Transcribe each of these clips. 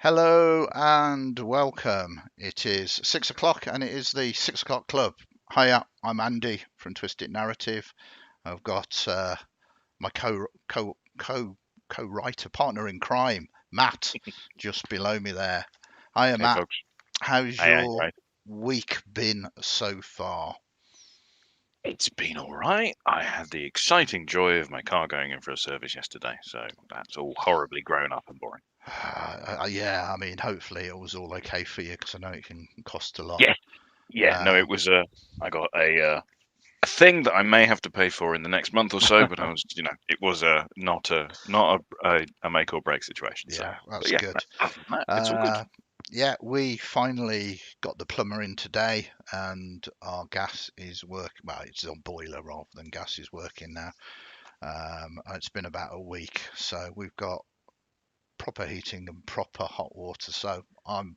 Hello and welcome. It is 6 o'clock and it is the 6 o'clock club. Hiya, I'm Andy from Twisted Narrative. I've got my co-writer partner in crime, Matt, just below me there. Hiya, Hey Matt. folks. How's Hey, your right. week been so far? It's been all right. I had the exciting joy of my car going in for a service yesterday, so that's all horribly grown up and boring. Yeah, I mean, hopefully it was all okay for you because I know it can cost a lot. Yeah, yeah. No, Uh, it was I got a thing that I may have to pay for in the next month or so, but I was, it was not a make or break situation. So, yeah, but that's yeah, good. other than that, it's all good. Uh, yeah, we finally got the plumber in today, and our gas is working. Well, it's on boiler rather than gas is working now. It's been about a week, so we've got proper heating and proper hot water. So I'm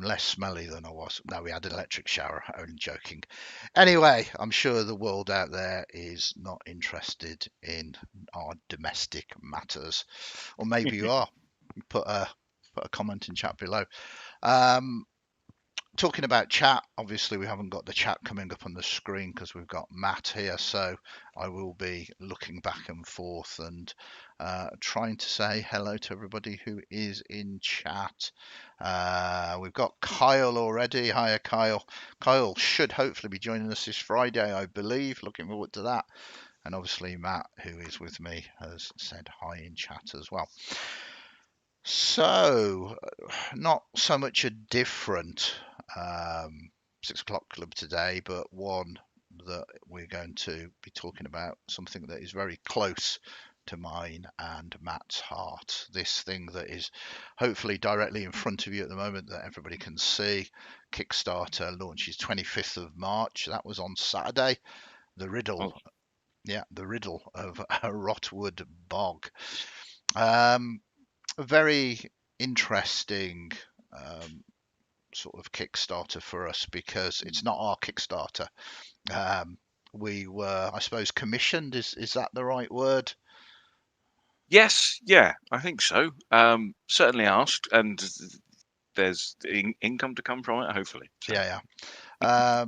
less smelly than I was. No, we had an electric shower. Only joking. Anyway, I'm sure the world out there is not interested in our domestic matters, or maybe you are. Put a comment in chat below. Um, Talking about chat, obviously we haven't got the chat coming up on the screen because we've got Matt here, so I will be looking back and forth and trying to say hello to everybody who is in chat. We've got Kyle already. Hiya, Kyle. Kyle should hopefully be joining us this Friday, I believe. Looking forward to that. And obviously Matt, who is with me, has said hi in chat as well. So, not so much a different 6 o'clock club today, but one that we're going to be talking about something that is very close to mine and Matt's heart. This thing that is hopefully directly in front of you at the moment that everybody can see. Kickstarter launches 25th of March. That was on Saturday. The Oh, Riddle, yeah, the Riddle of a Rotwood bog. Um, a very interesting um, sort of Kickstarter for us because it's not our Kickstarter. Um, we were, I suppose, commissioned. Is that the right word? yes, yeah, I think so. Certainly asked, and there's income to come from it, hopefully. So, Yeah, yeah.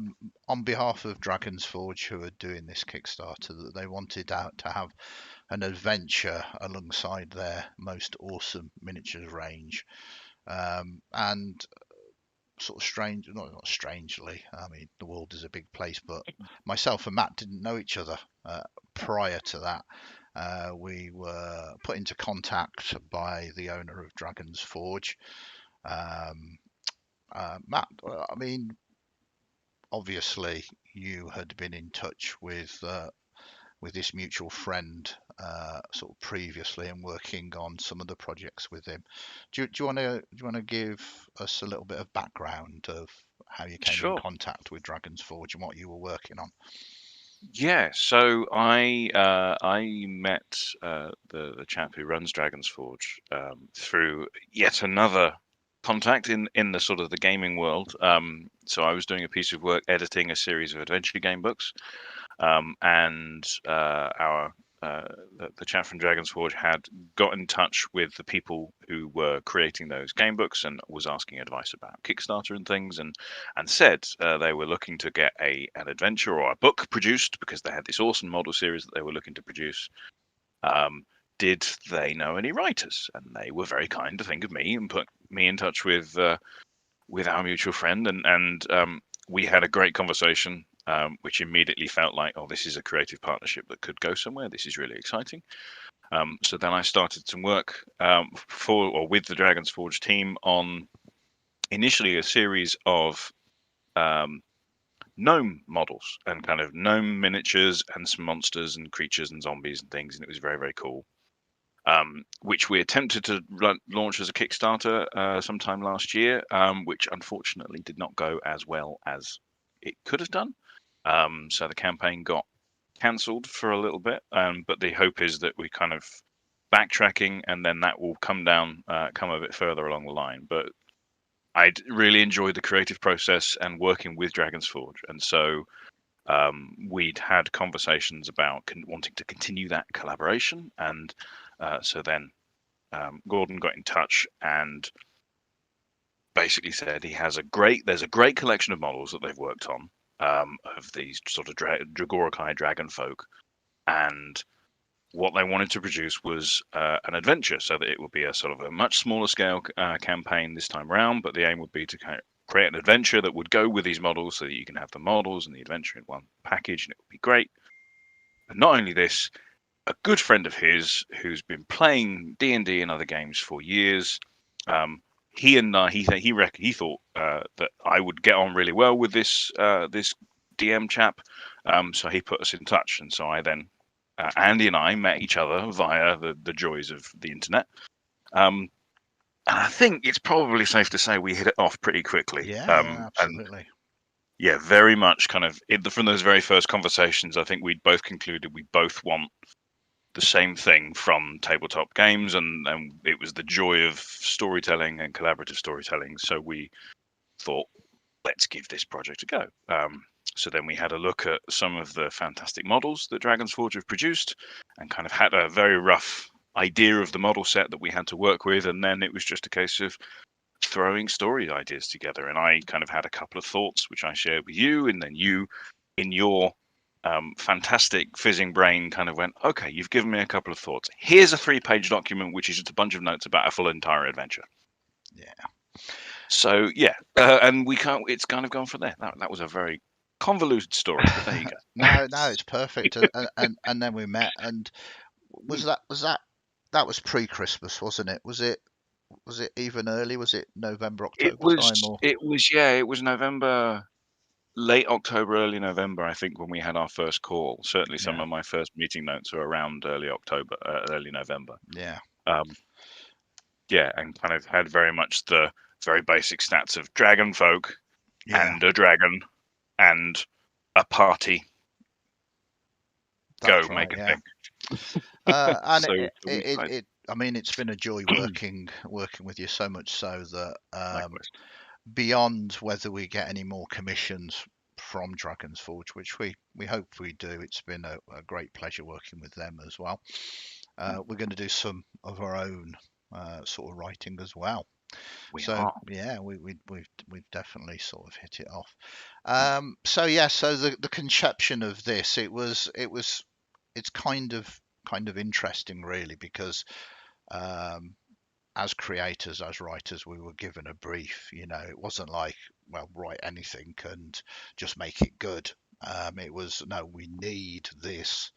On behalf of Dragon's Forge, who are doing this Kickstarter, that they wanted out to have an adventure alongside their most awesome miniatures range, and sort of strange, not strangely. I mean, the world is a big place, but myself and Matt didn't know each other prior to that. We were put into contact by the owner of Dragon's Forge. Um, Matt, I mean, obviously you had been in touch with this mutual friend sort of previously and working on some of the projects with him. Do you want to give us a little bit of background of how you came in sure. contact with Dragon's Forge and what you were working on? Yeah, so I met the chap who runs Dragon's Forge through yet another contact in the sort of the gaming world. So I was doing a piece of work editing a series of adventure game books, and our the chap from Dragon's Forge had got in touch with the people who were creating those game books and was asking advice about Kickstarter and things, and said they were looking to get an adventure or a book produced because they had this awesome model series that they were looking to produce. Um, did they know any writers? And they were very kind to think of me and put me in touch with our mutual friend, and we had a great conversation, which immediately felt like, oh, this is a creative partnership that could go somewhere. This is really exciting. So then I started some work for or with the Dragon's Forge team on initially a series of um, gnome models and kind of gnome miniatures and some monsters and creatures and zombies and things, and it was very, very cool. Which we attempted to launch as a Kickstarter sometime last year, which unfortunately did not go as well as it could have done. So the campaign got cancelled for a little bit, but the hope is that we kind of backtracking and then that will come a bit further along the line. But I'd really enjoyed the creative process and working with Dragon's Forge, and so we'd had conversations about wanting to continue that collaboration, and so then Gordon got in touch and basically said there's a great collection of models that they've worked on, of these sort of Dragorokai dragon folk, and what they wanted to produce was an adventure, so that it would be a sort of a much smaller scale campaign this time around, but the aim would be to kind of create an adventure that would go with these models, so that you can have the models and the adventure in one package, and it would be great. But not only this, a good friend of his who's been playing D&D and other games for years, he thought that I would get on really well with this DM chap, so he put us in touch, and so I then Andy and I met each other via the joys of the internet. And I think it's probably safe to say we hit it off pretty quickly. Yeah, absolutely. And yeah, very much kind of from those very first conversations, I think we both concluded we both want the same thing from tabletop games, and it was the joy of storytelling and collaborative storytelling. So we thought, let's give this project a go. So then we had a look at some of the fantastic models that Dragon's Forge have produced, and kind of had a very rough idea of the model set that we had to work with, and then it was just a case of throwing story ideas together. And I kind of had a couple of thoughts which I shared with you, and then you, in your fantastic fizzing brain, kind of went, okay, you've given me a couple of thoughts. Here's a 3-page document which is just a bunch of notes about a full entire adventure. Yeah. So yeah, and it's kind of gone from there. That was a very convoluted story, but there you go. No, it's perfect. And then we met, and was that pre-Christmas, wasn't it? Was it even early? Was it November, October time, or? It was November, late October, early November, I think, when we had our first call. Certainly some Yeah. of my first meeting notes are around early October, early November. Yeah. Yeah, and kind of had very much the very basic stats of dragon folk Yeah. and a dragon and a party. That's Go right. make a Yeah. thing. And So we tried. I mean, it's been a joy working with you, so much so that Likewise. beyond whether we get any more commissions from Dragon's Forge, which we hope we do, it's been a great pleasure working with them as well. We're going to do some of our own sort of writing as well. We So are. yeah, we've definitely sort of hit it off. So yeah, so the conception of this, it's kind of interesting really, because um, as creators, as writers, we were given a brief. It wasn't like, well, write anything and just make it good. It was, no, we need this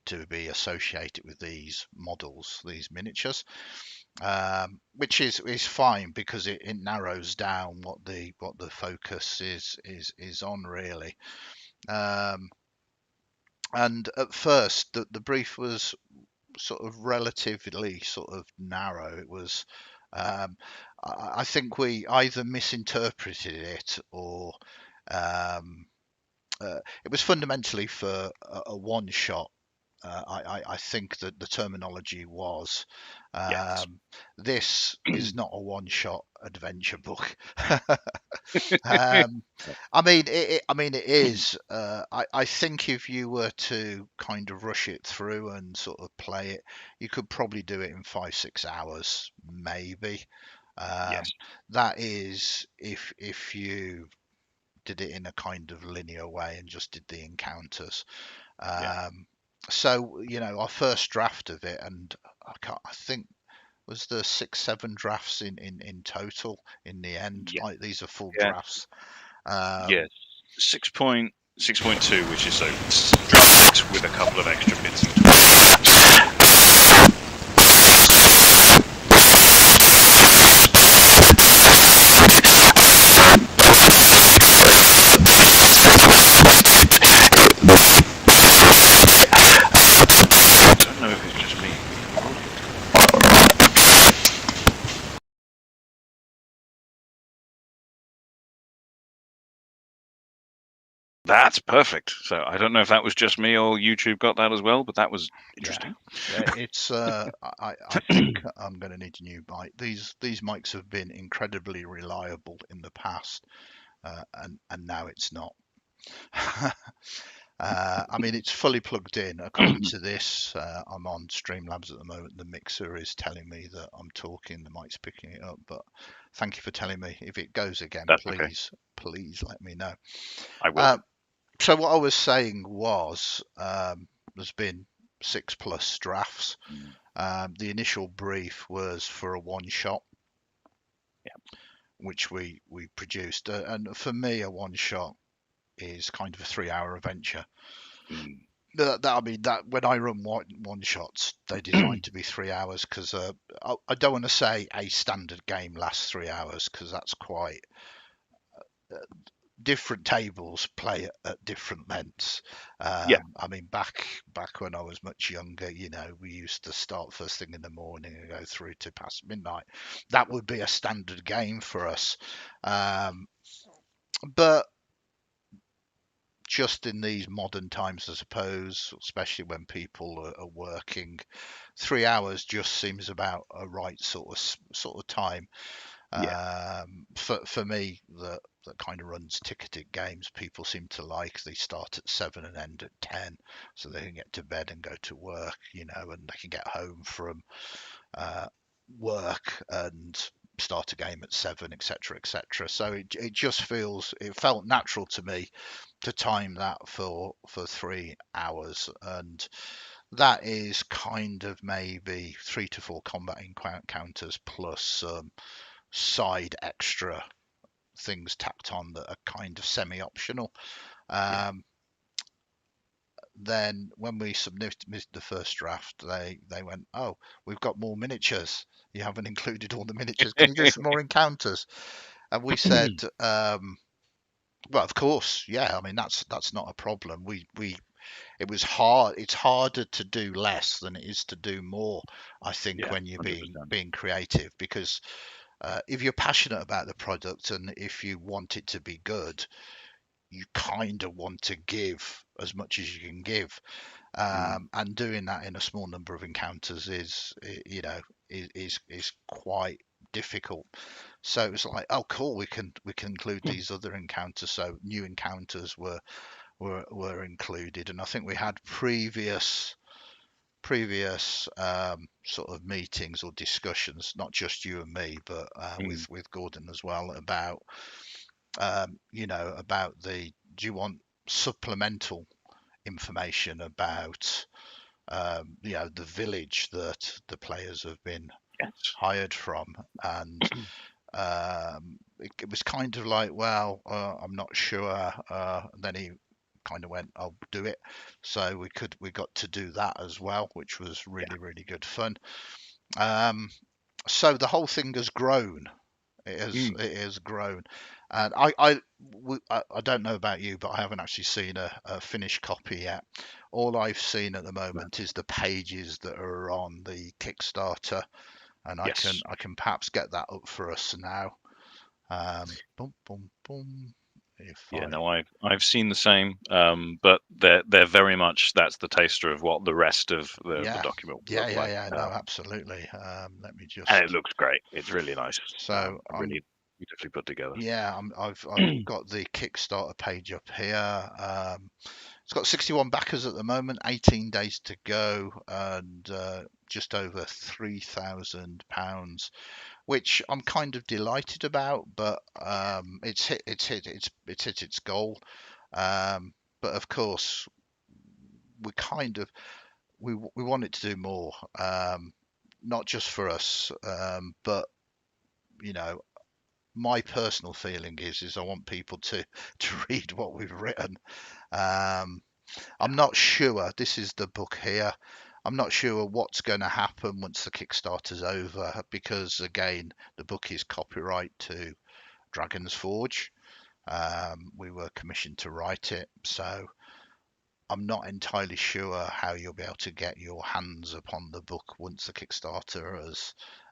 to be associated with these models, these miniatures, which is fine, because it narrows down what the focus is on really. And at first, the brief was sort of relatively sort of narrow. It was, I think we either misinterpreted it, or um, it was fundamentally for a one shot. I think that the terminology was, Yes. this is not a one shot adventure book. um, I mean, it is. I think if you were to kind of rush it through and sort of play it, you could probably do it in 5-6 hours, maybe. Yes. That is, if you did it in a kind of linear way and just did the encounters. Yeah. So our first draft of it, and I think was the 6-7 drafts in total in the end. Yeah. Like, these are full Yeah. drafts. Yes. Um, 6.2, which is so draft 6 with a couple of extra bits in between. I don't know if it's just me. That's perfect. So I don't know if that was just me or YouTube got that as well, but that was interesting. yeah, it's. I think I'm going to need a new mic. These mics have been incredibly reliable in the past, and now it's not. I mean, it's fully plugged in. According to this, I'm on Streamlabs at the moment. The mixer is telling me that I'm talking, the mic's picking it up. But thank you for telling me. If it goes again, That's okay. please let me know. I will. Uh, so what I was saying was, there's been 6+ drafts. Mm. The initial brief was for a one shot, Yeah. which we produced. And for me, a one shot is kind of a 3-hour adventure. Mm. I mean, that when I run one shots, they're designed to be 3 hours because I don't want to say a standard game lasts 3 hours because that's quite different. Tables play at different lengths. Yeah. I mean, back when I was much younger, we used to start first thing in the morning and go through to past midnight. That would be a standard game for us. Um, but just in these modern times, I suppose, especially when people are working, 3 hours just seems about a right sort of time. Yeah. For me, that kind of runs ticketed games, people seem to like. They start at 7 and end at 10, so they can get to bed and go to work, and they can get home from uh, work and start a game at 7, etc., etc. So it felt natural to me to time that for 3 hours, and that is kind of maybe 3 to 4 combat encounters plus some side extra things tacked on that are kind of semi-optional. Yeah. Um, then when we submitted the first draft, they went, "Oh, we've got more miniatures. You haven't included all the miniatures. Can you do some more encounters?" And we said, "Well, of course, yeah. I mean, that's not a problem. We it was hard. It's harder to do less than it is to do more. I think Yeah. when you're being 100%. being creative, because if you're passionate about the product and if you want it to be good, you kind of want to give as much as you can give. Mm. And doing that in a small number of encounters is quite difficult. So it was like, oh, cool, we can include these other encounters. So new encounters were included, and I think we had previous sort of meetings or discussions, not just you and me, but Mm. with Gordon as well, about about do you want supplemental information about the village that the players have been Yes. hired from, and it was kind of like, well, I'm not sure. Then he kind of went, I'll do it. So we got to do that as well, which was Yeah. really good fun. Um, so the whole thing has grown. Mm. It has grown, and I don't know about you, but I haven't actually seen a finished copy yet. All I've seen at the Right. moment is the pages that are on the Kickstarter, and Yes. I can perhaps get that up for us now. Boom, boom, boom. If Yeah, I no, I've seen the same, but they're very much that's the taster of what the rest of the Yeah, document will yeah, look yeah, like, yeah. No, absolutely. Let me and it just. looks great. It's really nice, So really beautifully put together. yeah, I've got the Kickstarter page up here. It's got 61 backers at the moment, 18 days to go, and just over £3,000, which I'm kind of delighted about. But it's hit its goal. But of course, we kind of we want it to do more, not just for us, but you know. My personal feeling is I want people to read what we've written. Um, I'm not sure. This is the book here. I'm not sure what's going to happen once the Kickstarter's over because, again, the book is copyright to Dragon's Forge. We were commissioned to write it, so I'm not entirely sure how you'll be able to get your hands upon the book once the Kickstarter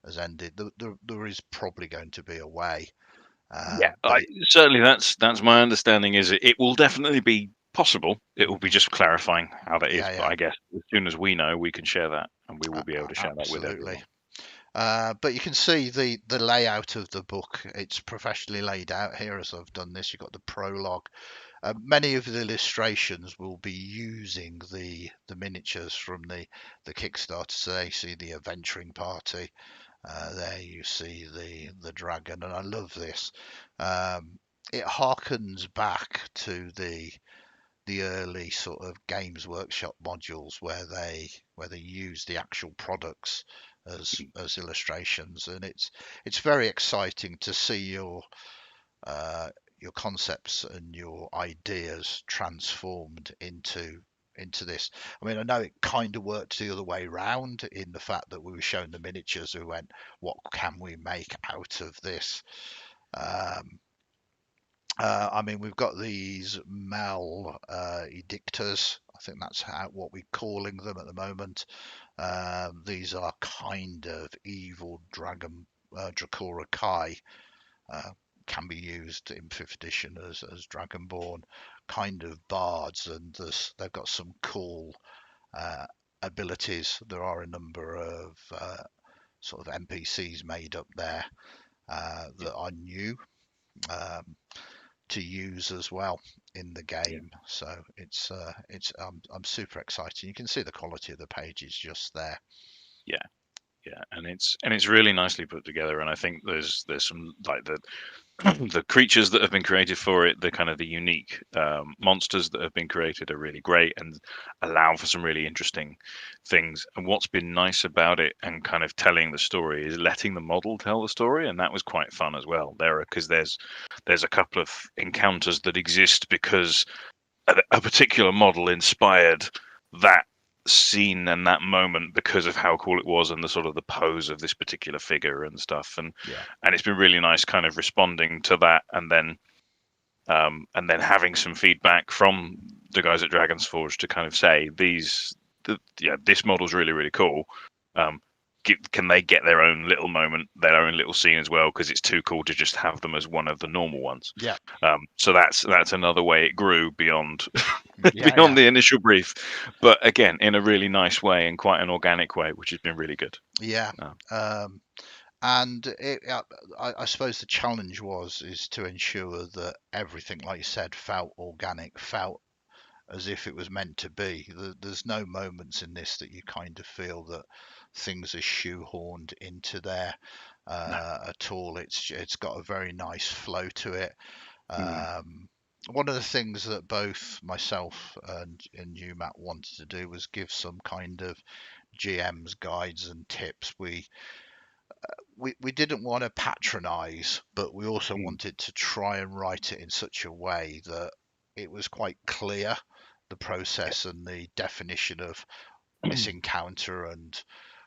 has ended. There is probably going to be a way, Yeah, but I certainly that's my understanding. Is it will definitely be possible. It will be just clarifying how that is. yeah, But yeah, I guess as soon as we know, we can share that, and we will be able to share that with absolutely. everyone. But you can see the layout of the book. It's professionally laid out here as I've done this. You've got the prologue. Many of the illustrations will be using the miniatures from the Kickstarter. So there you see the adventuring party. There you see the dragon, and I love this. It harkens back to the early sort of Games Workshop modules where they use the actual products as illustrations, and it's very exciting to see your concepts and your ideas transformed into this. I mean, I know it kind of worked the other way round in the fact that we were shown the miniatures. We went, what can we make out of this? Um, I mean, we've got these Mal Edictors. I think that's what we're calling them at the moment. These are kind of evil dragon Dracora Kai. Uh, can be used in 5th edition as Dragonborn kind of bards, and they've got some cool uh, abilities. There are a number of sort of NPCs made up there Yeah, that are new. Um, to use as well in the yeah, game. So it's I'm super excited. You can see the quality of the pages just there. yeah, yeah, and it's really nicely put together. And I think there's some like the the creatures that have been created for it, the kind of the unique monsters that have been created are really great and allow for some really interesting things. And what's been nice about it and kind of telling the story is letting the model tell the story, and that was quite fun as well. Because there's a couple of encounters that exist because a particular model inspired that scene and that moment because of how cool it was and the sort of the pose of this particular figure and stuff, Yeah, and it's been really nice kind of responding to that, and then having some feedback from the guys at Dragon's Forge to kind of say this model's really really cool. um can they get their own little moment, their own little scene as well, because it's too cool to just have them as one of the normal ones. yeah, So that's another way it grew beyond yeah, beyond yeah, the initial brief, but again in a really nice way and quite an organic way, which has been really good. yeah. Um, Um, and I suppose the challenge is to ensure that everything, like you said, felt organic, felt as if it was meant to be. There's no moments in this that you kind of feel that things are shoehorned into there no. at all. It's got a very nice flow to it. Mm, Um, one of the things that both myself and you, Matt, wanted to do was give some kind of GM's guides and tips. We didn't want to patronize, but we also mm, wanted to try and write it in such a way that it was quite clear, the process and the definition of yeah. this encounter and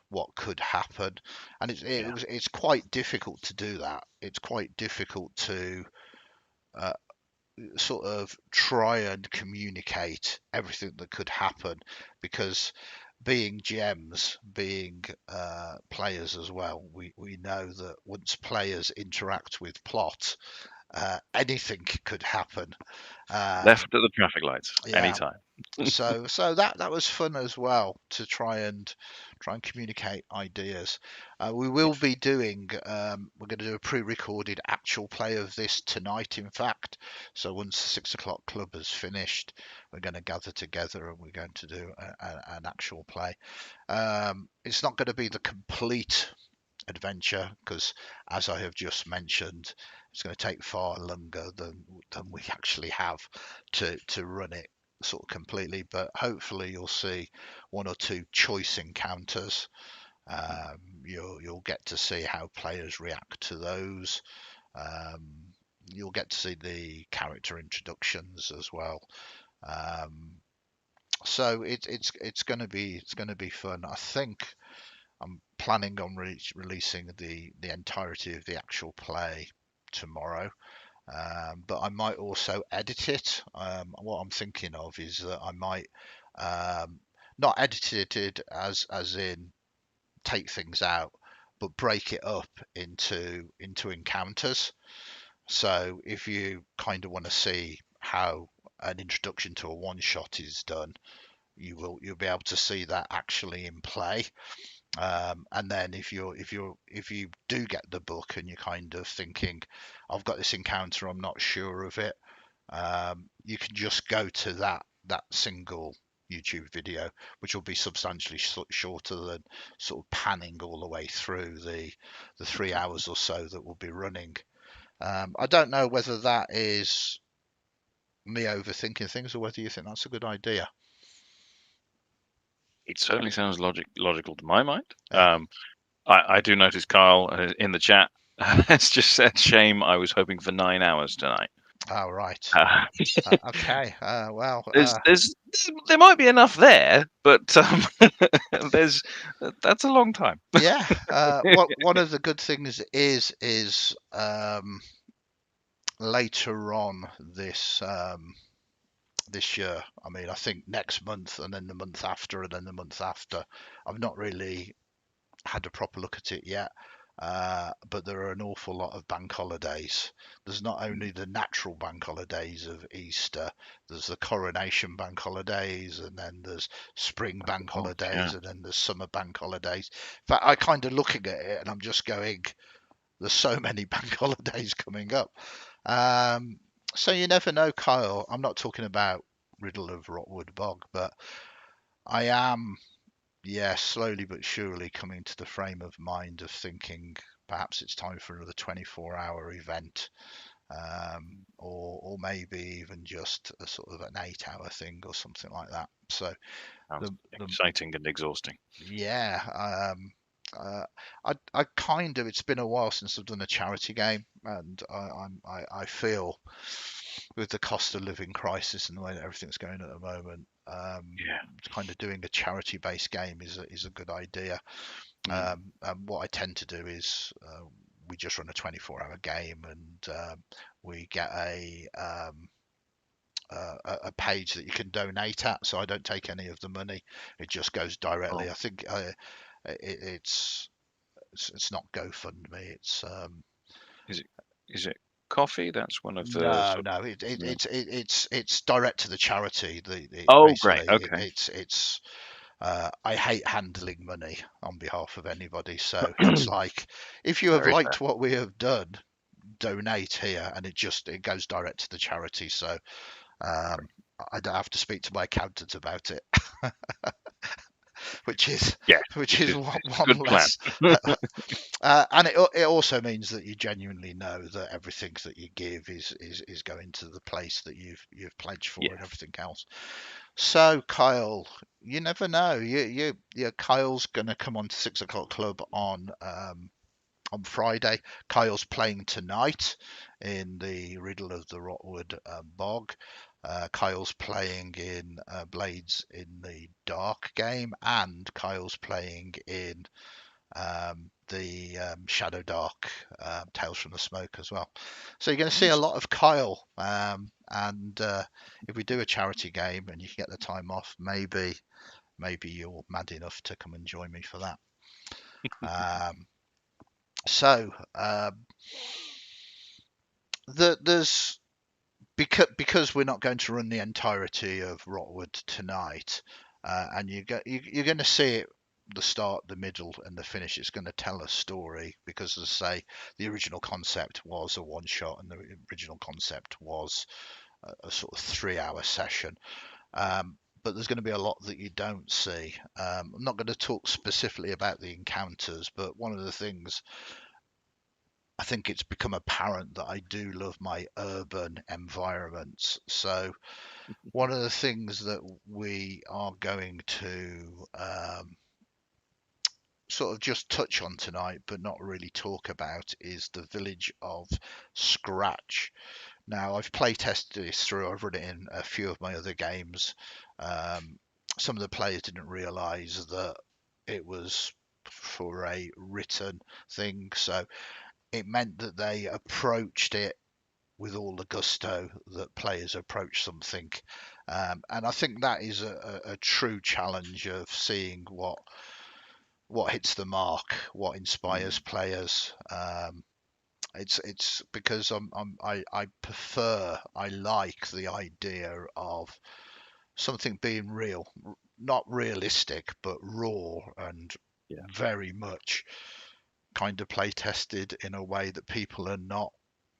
what could happen. And Yeah. it's quite difficult to do that. It's quite difficult to uh, sort of try and communicate everything that could happen, because being GMs, being players as well, we know that once players interact with plot, anything could happen. Left Um, at the traffic lights yeah, anytime. so that was fun as well to try and communicate ideas. We will Yes. be doing we're going to do a pre-recorded actual play of this tonight, in fact. So once the 6 o'clock club has finished, we're going to gather together and we're going to do an actual play. It's not going to be the complete adventure because, as I have just mentioned, it's going to take far longer than we actually have to run it sort of completely. But hopefully, you'll see one or two choice encounters. Mm, You'll get to see how players react to those. Um, you'll get to see the character introductions as well. Um, so it's going to be fun. I think I'm planning on releasing the entirety of the actual play tomorrow, but I might also edit it. What I'm thinking of is that I might um, not edit it as in take things out, but break it up into encounters. So if you kind of want to see how an introduction to a one shot is done, you'll be able to see that actually in play. And then if you do get the book and you're kind of thinking, I've got this encounter, I'm not sure of it, you can just go to that single YouTube video, which will be substantially shorter than sort of panning all the way through the 3 hours or so that will be running. I don't know whether that is me overthinking things or whether you think that's a good idea. It certainly sounds logical to my mind. Yeah. I do notice Kyle in the chat has just said, "Shame, I was hoping for 9 hours tonight." Oh, right. Uh, Okay. Well, there might be enough there, but there's that's a long time. yeah. One of the good things is later on this year. I mean, I think next month and then the month after and then the month after. I've not really had a proper look at it yet. But there are an awful lot of bank holidays. There's not only the natural bank holidays of Easter, there's the coronation bank holidays, and then there's spring bank Oh, yeah. holidays, and then there's summer bank holidays. In fact, I kind of looking at it and I'm just going, there's so many bank holidays coming up. Um, so you never know, Kyle. I'm not talking about Riddle of Rotwood Bog, but I am, yeah, slowly but surely coming to the frame of mind of thinking perhaps it's time for another 24-hour event, or maybe even just a sort of an 8 hour thing or something like that. So Sounds the exciting and exhausting. yeah, I kind of, it's been a while since I've done a charity game, and I feel with the cost of living crisis and the way that everything's going at the moment, Yeah. kind of doing a charity based game is a good idea. Mm. And what I tend to do is we just run a 24-hour game, and we get a page that you can donate at, so I don't take any of the money. It just goes directly. Oh, I think it's not GoFundMe. It's is it is it coffee? That's one of the no, sort no. of. It's direct to the charity. Oh, great. Basically Okay. it's I hate handling money on behalf of anybody. So it's like, if you have Very fair. liked what we have done, donate here, and it goes direct to the charity. So um, I don't have to speak to my accountant about it, which is Yes, which which is is one, it's a one good plan. less. And it also means that you genuinely know that everything that you give is going to the place that you've pledged for and Yeah. everything else. So Kyle, you never know. Kyle's gonna come on to 6 o'clock club on Friday. Kyle's playing tonight in the Riddle of the Rotwood Bog. Kyle's playing in Blades in the Dark game, and Kyle's playing in the Shadow Dark Tales from the Smoke as well. So you're going to see a Nice. lot of Kyle. And if we do a charity game and you can get the time off, maybe you're mad enough to come and join me for that. Um, so there's because we're not going to run the entirety of Rotwood tonight, and you're going to see it, the start, the middle, and the finish. It's going to tell a story because, as I say, the original concept was a one shot, and the original concept was a sort of 3 hour session. But there's going to be a lot that you don't see. I'm not going to talk specifically about the encounters, but one of the things I think it's become apparent that I do love my urban environments. So one of the things that we are going to sort of just touch on tonight, but not really talk about, is the village of Scratch. Now, I've play tested this through, I've run it in a few of my other games. Um, some of the players didn't realise that it was for a written thing, so it meant that they approached it with all the gusto that players approach something. And I think that is a true challenge of seeing what hits the mark, what inspires Mm. players. It's because I prefer, I like the idea of something being real, not realistic, but raw and Yeah. very much kind of play tested in a way that people are not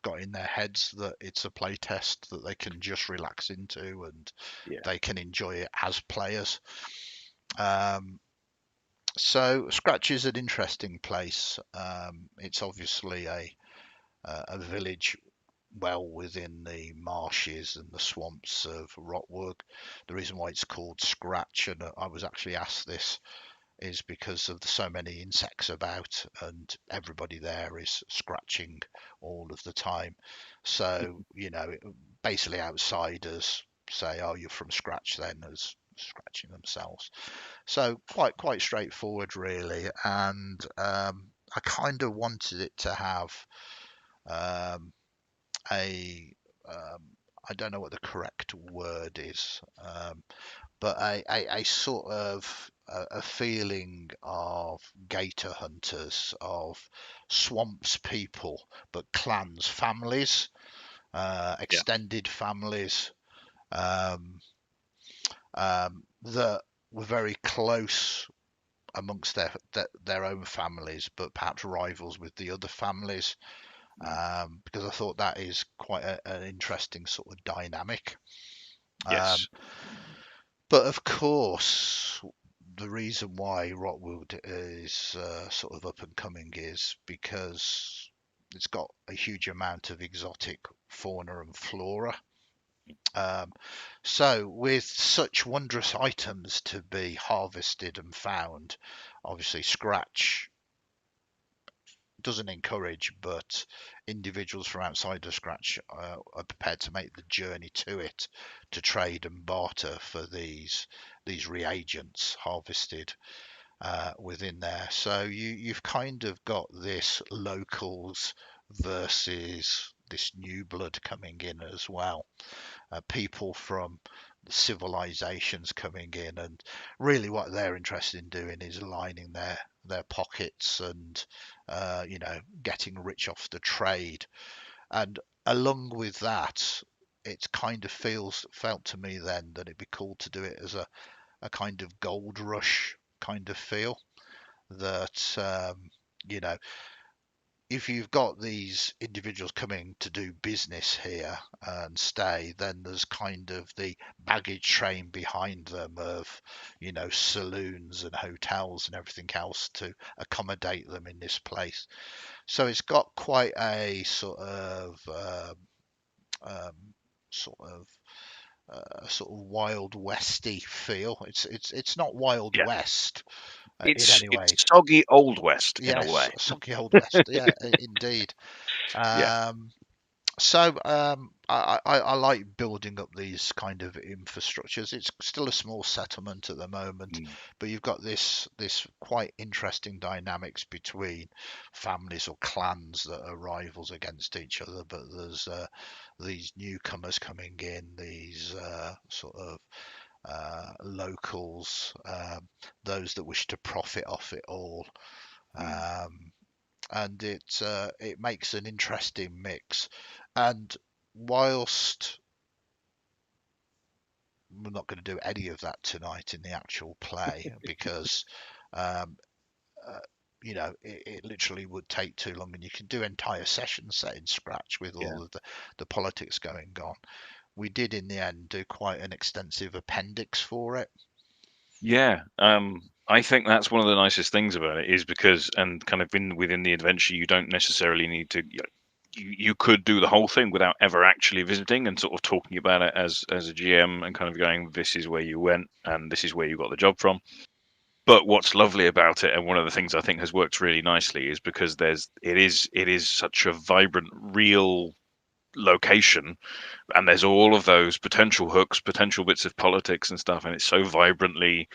got in their heads that it's a play test that they can just relax into and Yeah. they can enjoy it as players. Um, so Scratch is an interesting place. It's obviously a village well within the marshes and the swamps of Rotwood. The reason why it's called Scratch, and I was actually asked this, is because of the so many insects about, and everybody there is scratching all of the time. So basically outsiders say, "Oh, you're from Scratch," then, as scratching themselves. So quite straightforward, really. And I kind of wanted it to have um, a um, I don't know what the correct word is, but a sort of a feeling of gator hunters, of swamps people, but clans, families, Yeah. extended families, um, that were very close amongst their own families, but perhaps rivals with the other families. Mm. Because I thought that is quite an interesting sort of dynamic. Um, Yes. but of course, the reason why Rotwood is sort of up and coming is because it's got a huge amount of exotic fauna and flora. Um, so, with such wondrous items to be harvested and found, obviously Scratch doesn't encourage, but individuals from outside of Scratch are prepared to make the journey to it to trade and barter for these reagents harvested within there. So you've kind of got this locals versus this new blood coming in as well. People from civilizations coming in, and really what they're interested in doing is lining their pockets and getting rich off the trade. And along with that, it kind of felt to me then that it'd be cool to do it as a kind of gold rush kind of feel, that you know if you've got these individuals coming to do business here and stay, then there's kind of the baggage train behind them of, saloons and hotels and everything else to accommodate them in this place. So it's got quite a um, sort of Wild Westy feel. It's not Wild Yeah. West in It's any it's way. soggy old west in a Yes, way. soggy Old West. Yeah, indeed. Yeah. Um, I like building up these kind of infrastructures. It's still a small settlement at the moment, Mm. but you've got this quite interesting dynamics between families or clans that are rivals against each other. But there's these newcomers coming in, these sort of locals, those that wish to profit off it all. Mm. Um, and it makes an interesting mix. And whilst we're not going to do any of that tonight in the actual play, because um, uh, it literally would take too long, and you can do entire sessions set in Scratch with Yeah. all of the politics going on. We did in the end do quite an extensive appendix for it. Yeah. I think that's one of the nicest things about it is because, and kind of within the adventure, you don't necessarily need to. You could do the whole thing without ever actually visiting and sort of talking about it as a GM and kind of going, this is where you went and this is where you got the job from. But what's lovely about it, and one of the things I think has worked really nicely, is because it is such a vibrant, real location, and there's all of those potential hooks, potential bits of politics and stuff, and it's so vibrantly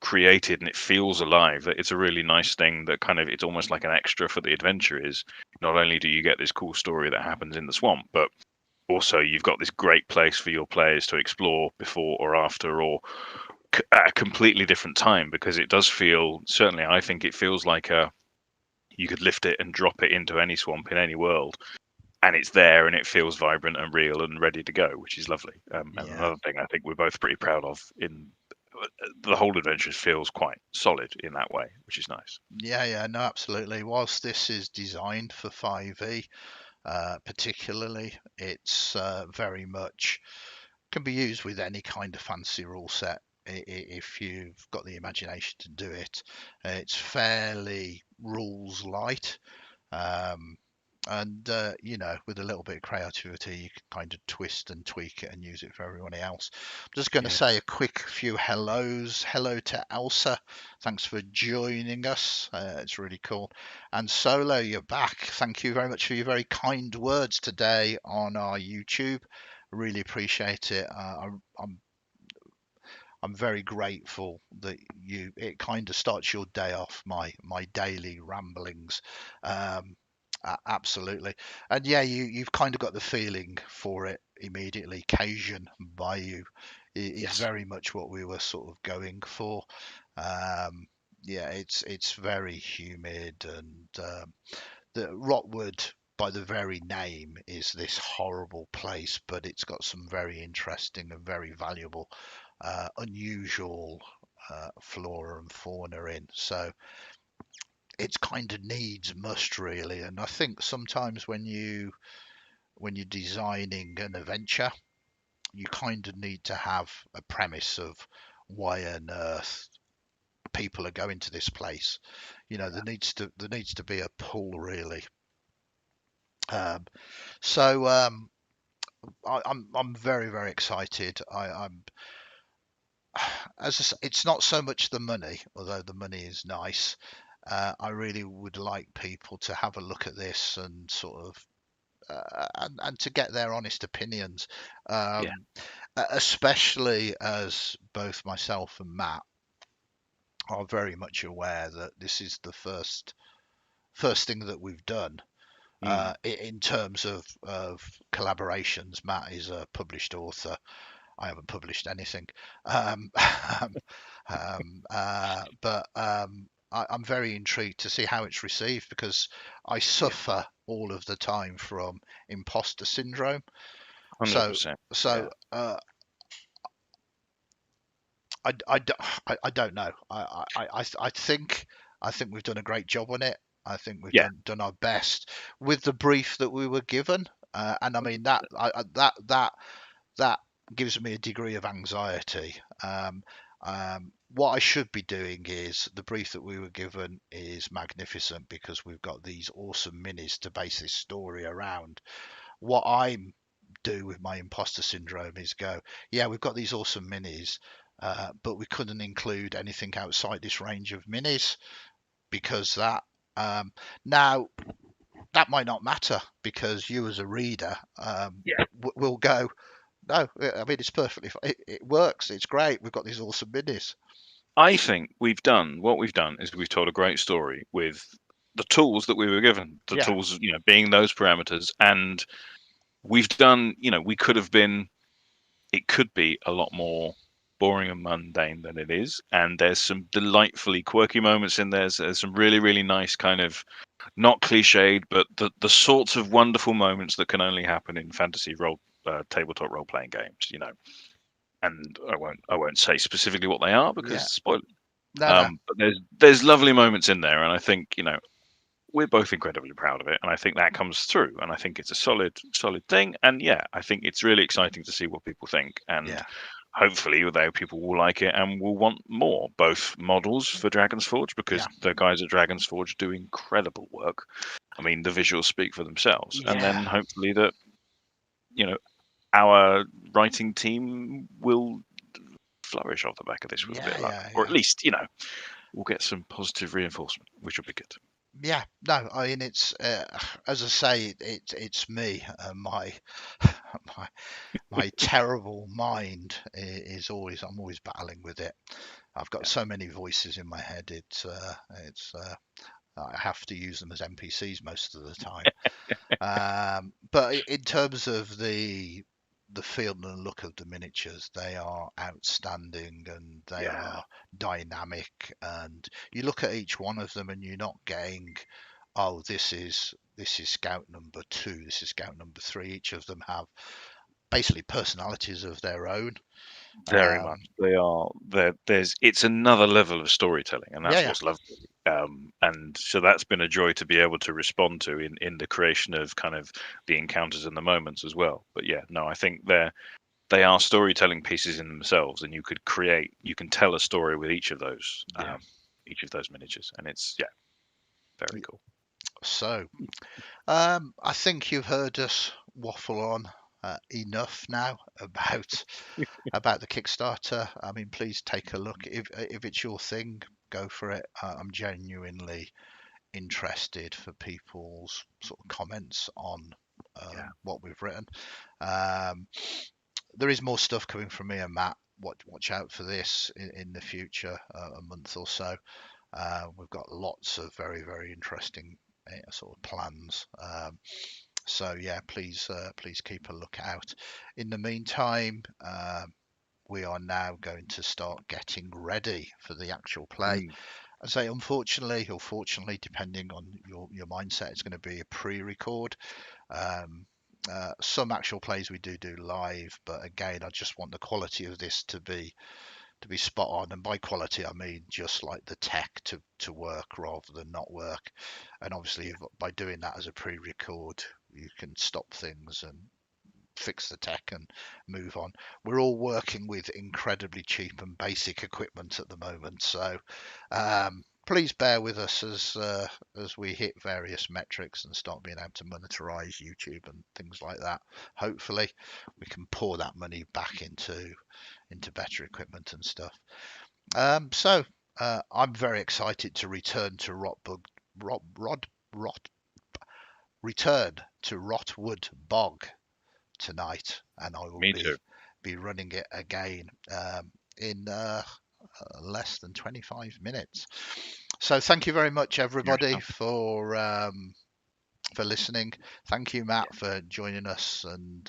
created and it feels alive that it's a really nice thing that kind of it's almost like an extra for the adventure. Is not only do you get this cool story that happens in the swamp, but also you've got this great place for your players to explore before or after or at a completely different time, because it does feel, certainly I think it feels like you could lift it and drop it into any swamp in any world and it's there and it feels vibrant and real and ready to go, which is lovely. And Yeah, another thing I think we're both pretty proud of in the whole adventure feels quite solid in that way, which is nice. Yeah, no, absolutely. Whilst this is designed for 5e, particularly, it's very much can be used with any kind of fancy rule set if you've got the imagination to do it. It's fairly rules light. Um, and with a little bit of creativity, you can kind of twist and tweak it and use it for everyone else. I'm just going to Yeah. say a quick few hellos. Hello to Elsa. Thanks for joining us. It's really cool. And Solo, you're back. Thank you very much for your very kind words today on our YouTube. Really appreciate it. I'm very grateful that it kind of starts your day off my daily ramblings. Um, absolutely. And yeah, you've kind of got the feeling for it immediately. Cajun Bayou is Yes. very much what we were sort of going for. Um, yeah, it's very humid, and the Rotwood, by the very name, is this horrible place, but it's got some very interesting and very valuable, unusual flora and fauna in. So it's kind of needs must really. And I think sometimes when you're designing an adventure, you kind of need to have a premise of why on earth people are going to this place. There needs to be a pull really. Um, so I'm very very excited. I'm it's not so much the money, although the money is nice. I really would like people to have a look at this and sort of and to get their honest opinions, Yeah. um, especially as both myself and Matt are very much aware that this is the first thing that we've done Mm. in terms of collaborations. Matt is a published author. I haven't published anything, um, but I'm very intrigued to see how it's received because I Yeah. suffer all of the time from imposter syndrome. So 100%. so Yeah. uh, I don't know. I think we've done a great job on it. I think we've Yeah. done our best with the brief that we were given, and I mean that gives me a degree of anxiety. What I should be doing is the brief that we were given is magnificent because we've got these awesome minis to base this story around. What I do with my imposter syndrome is go, yeah, we've got these awesome minis, but we couldn't include anything outside this range of minis because that. Um, Now that might not matter because you as a reader Yeah. will go, no, I mean it's perfectly it works. It's great. We've got these awesome minis. I think what we've done is we've told a great story with the tools that we were given, the Yeah, tools, being those parameters. And we've done, we could have been, it could be a lot more boring and mundane than it is. And there's some delightfully quirky moments in there. There's some really, really nice kind of not cliched, but the sorts of wonderful moments that can only happen in fantasy tabletop role playing games. And I won't say specifically what they are because yeah, spoiler. no, But there's lovely moments in there, and I think we're both incredibly proud of it, and I think that comes through, and I think it's a solid thing, and yeah, I think it's really exciting to see what people think, and yeah, hopefully, people will like it and will want more, both models for Dragon's Forge because yeah, the guys at Dragon's Forge do incredible work. I mean, the visuals speak for themselves, and yeah, then hopefully that you know our writing team will flourish off the back of this with a bit yeah, of luck, yeah, or at yeah. least we'll get some positive reinforcement, which will be good. Yeah, no, I mean it's as I say, it's me. My my my terrible mind is always I'm always battling with it. I've got Yeah. so many voices in my head. It's I have to use them as NPCs most of the time. But in terms of the feel and the look of the miniatures, they are outstanding and they Yeah. are dynamic. And you look at each one of them, and you're not getting, oh, this is Scout number two, this is Scout number three. Each of them have basically personalities of their own. Very much. Um, They are there. It's another level of storytelling, and yeah, that's yeah, what's lovely. And so that's been a joy to be able to respond to in the creation of kind of the encounters and the moments as well. But yeah, no, I think they are storytelling pieces in themselves, and you can tell a story with yeah. each of those miniatures, and it's yeah, very cool. So, I think you've heard us waffle on enough now about the Kickstarter. I mean, please take a look. If it's your thing, go for it. I'm genuinely interested for people's sort of comments on Yeah, what we've written. Um, there is more stuff coming from me and Matt. Watch out for this in the future, a month or so. We've got lots of very interesting sort of plans. So yeah, please keep a look out. In the meantime, we are now going to start getting ready for the actual play. mm, I say unfortunately or fortunately, depending on your mindset, it's going to be a pre-record. Um, some actual plays we do live, but again, I just want the quality of this to be spot on, and by quality I mean just like the tech to work rather than not work. And obviously, yeah, by doing that as a pre-record, you can stop things and fix the tech and move on. We're all working with incredibly cheap and basic equipment at the moment, so please bear with us as we hit various metrics and start being able to monetize YouTube and things like that. Hopefully, we can pour that money back into better equipment and stuff. So I'm very excited to return to Rot, return to Rotwood Bog tonight, and I will me too. be running it again in less than 25 minutes. So thank you very much, You're everybody, a for listening. Thank you, Matt, for joining us and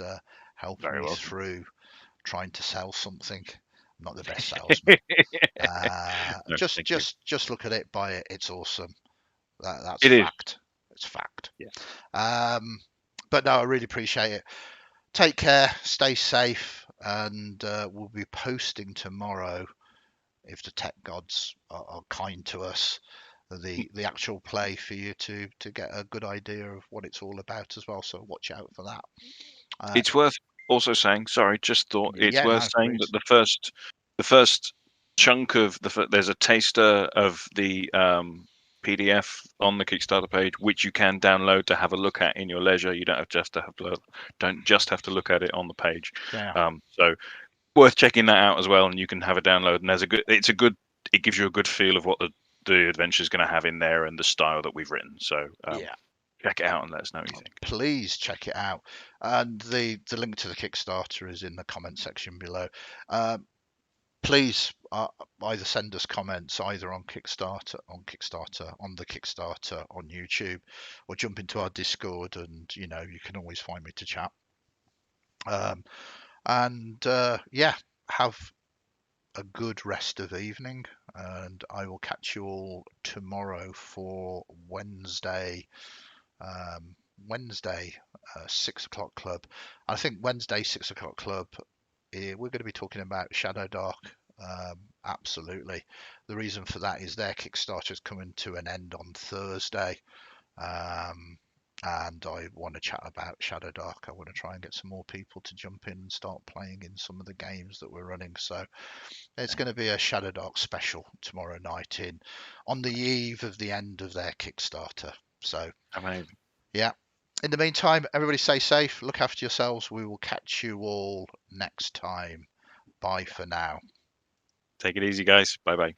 helping very me welcome. through trying to sell something. I'm not the best salesman. No, thank you. Just look at it, buy it. It's awesome. That's It is. fact. It's fact. Yeah, Um, but no, I really appreciate it. Take care, stay safe, and we'll be posting tomorrow, if the tech gods are kind to us, the actual play for you to get a good idea of what it's all about as well. So watch out for that. it's worth also saying. Sorry, just thought it's Yeah, worth no, saying that please. the first chunk of there's a taster of the PDF on the Kickstarter page, which you can download to have a look at in your leisure. You don't just have to look at it on the page. Yeah, So worth checking that out as well, and you can have a download. And it gives you a good feel of what the adventure is going to have in there and the style that we've written. So yeah. check it out and let us know what you think. Please check it out. And the link to the Kickstarter is in the comment section below. Please either send us comments either on the Kickstarter on YouTube, or jump into our Discord, and you can always find me to chat. And yeah, have a good rest of evening, and I will catch you all tomorrow for Wednesday. Wednesday, 6 o'clock club. I think Wednesday 6 o'clock club. We're going to be talking about Shadow Dark. Absolutely. The reason for that is their Kickstarter is coming to an end on Thursday. Um, and I want to chat about Shadow Dark. I want to try and get some more people to jump in and start playing in some of the games that we're running. So it's going to be a Shadow Dark special tomorrow night on the eve of the end of their Kickstarter. So Amazing. yeah. In the meantime, everybody stay safe, look after yourselves. We will catch you all next time. Bye for now. Take it easy, guys. Bye bye.